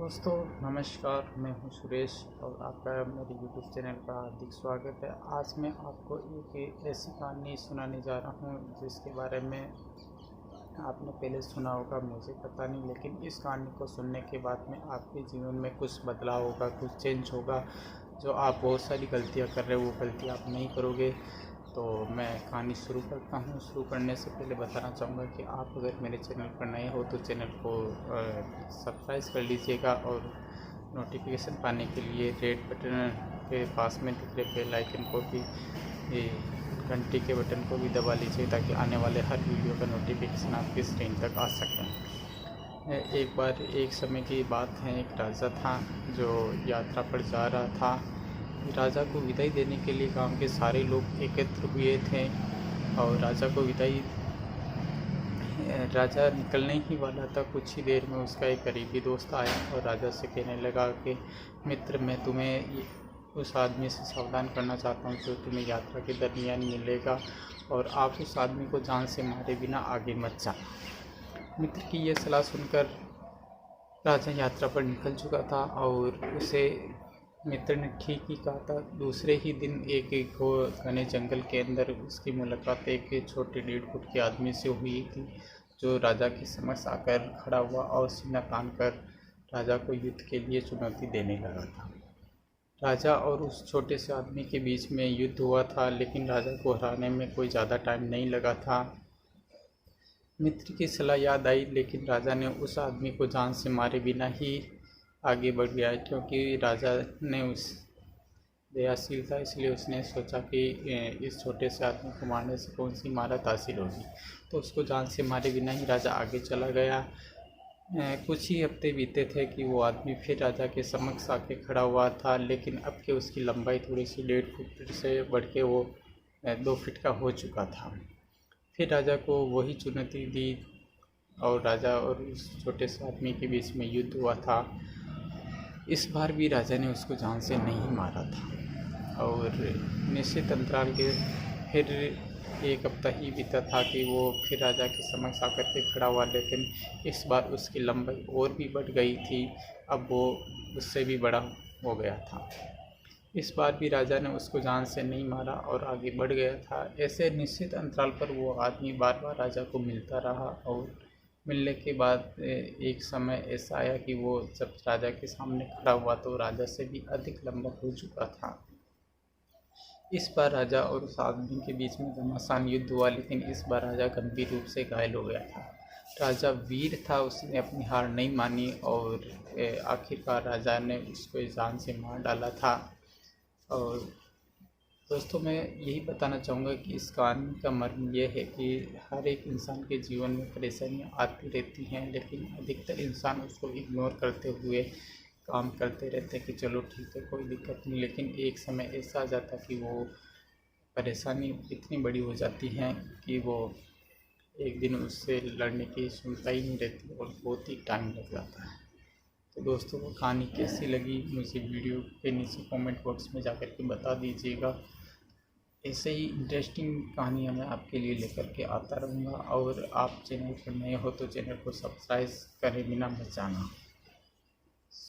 दोस्तों नमस्कार, मैं हूं सुरेश और आपका मेरे यूट्यूब चैनल पर हार्दिक स्वागत है। आज मैं आपको एक ऐसी कहानी सुनाने जा रहा हूं जिसके बारे में आपने पहले सुना होगा, मुझे पता नहीं, लेकिन इस कहानी को सुनने के बाद में आपके जीवन में कुछ बदलाव होगा, कुछ चेंज होगा। जो आप बहुत सारी गलतियाँ कर रहे हो वो गलती आप नहीं करोगे। तो मैं कहानी शुरू करता हूँ। शुरू करने से पहले बताना चाहूँगा कि आप अगर मेरे चैनल पर नए हो तो चैनल को सब्सक्राइब कर लीजिएगा और नोटिफिकेशन पाने के लिए रेड बटन के पास में दिख रहे बेल आइकन को भी, घंटी के बटन को भी दबा लीजिए ताकि आने वाले हर वीडियो का नोटिफिकेशन आपकी स्क्रीन तक आ सके। एक बार एक समय की बात है, एक राजा था जो यात्रा पर जा रहा था। राजा को विदाई देने के लिए गांव के सारे लोग एकत्र हुए थे और राजा निकलने ही वाला था। कुछ ही देर में उसका एक करीबी दोस्त आया और राजा से कहने लगा कि मित्र, मैं तुम्हें उस आदमी से सावधान करना चाहता हूँ जो तुम्हें यात्रा के दरमियान मिलेगा, और आप उस आदमी को जान से मारे बिना आगे मत जाना। मित्र की यह सलाह सुनकर राजा यात्रा पर निकल चुका था और उसे मित्र ने ठीक ही कहा था। दूसरे ही दिन एक घने जंगल के अंदर उसकी मुलाकात एक छोटे 1.5 फुट के आदमी से हुई थी, जो राजा के समक्ष आकर खड़ा हुआ और सीना तान कर राजा को युद्ध के लिए चुनौती देने लगा था। राजा और उस छोटे से आदमी के बीच में युद्ध हुआ था, लेकिन राजा को हराने में कोई ज़्यादा टाइम नहीं लगा था। मित्र की सलाह याद आई, लेकिन राजा ने उस आदमी को जान से मारे बिना ही आगे बढ़ गया, क्योंकि राजा ने उस दयाशील था, इसलिए उसने सोचा कि इस छोटे से आदमी को मारने से कौन सी महारत हासिल होगी, तो उसको जान से मारे बिना ही राजा आगे चला गया। कुछ ही हफ्ते बीते थे कि वो आदमी फिर राजा के समक्ष आके खड़ा हुआ था, लेकिन अब के उसकी लंबाई थोड़ी सी 1.5 फुट से बढ़ के वो 2 फीट का हो चुका था। फिर राजा को वही चुनौती दी और राजा और उस छोटे से आदमी के बीच में युद्ध हुआ था। इस बार भी राजा ने उसको जान से नहीं मारा था और निश्चित अंतराल के फिर 1 हफ्ता ही बीता था कि वो फिर राजा के समक्ष आकर के खड़ा हुआ, लेकिन इस बार उसकी लंबाई और भी बढ़ गई थी। अब वो उससे भी बड़ा हो गया था। इस बार भी राजा ने उसको जान से नहीं मारा और आगे बढ़ गया था। ऐसे निश्चित अंतराल पर वो आदमी बार बार राजा को मिलता रहा और मिलने के बाद एक समय ऐसा आया कि वो जब राजा के सामने खड़ा हुआ तो राजा से भी अधिक लंबा हो चुका था। इस बार राजा और उस आदमी के बीच में घमासान युद्ध हुआ, लेकिन इस बार राजा गंभीर रूप से घायल हो गया था। राजा वीर था, उसने अपनी हार नहीं मानी और आखिरकार राजा ने उसको जान से मार डाला था। और दोस्तों, मैं यही बताना चाहूँगा कि इस कहानी का मर्म यह है कि हर एक इंसान के जीवन में परेशानियाँ आती रहती हैं, लेकिन अधिकतर इंसान उसको इग्नोर करते हुए काम करते रहते हैं कि चलो ठीक है, कोई दिक्कत नहीं। लेकिन एक समय ऐसा आ जाता है कि वो परेशानी इतनी बड़ी हो जाती है कि वो एक दिन उससे लड़ने की क्षमता ही नहीं रहती और बहुत ही टाइम लग जाता है। तो दोस्तों, वो कहानी कैसी लगी मुझे वीडियो के नीचे कमेंट बॉक्स में जाकर के बता दीजिएगा। ऐसे ही इंटरेस्टिंग कहानियाँ मैं आपके लिए लेकर के आता रहूँगा, और आप चैनल पर नए हो तो चैनल को सब्सक्राइब करे बिना मत जाना।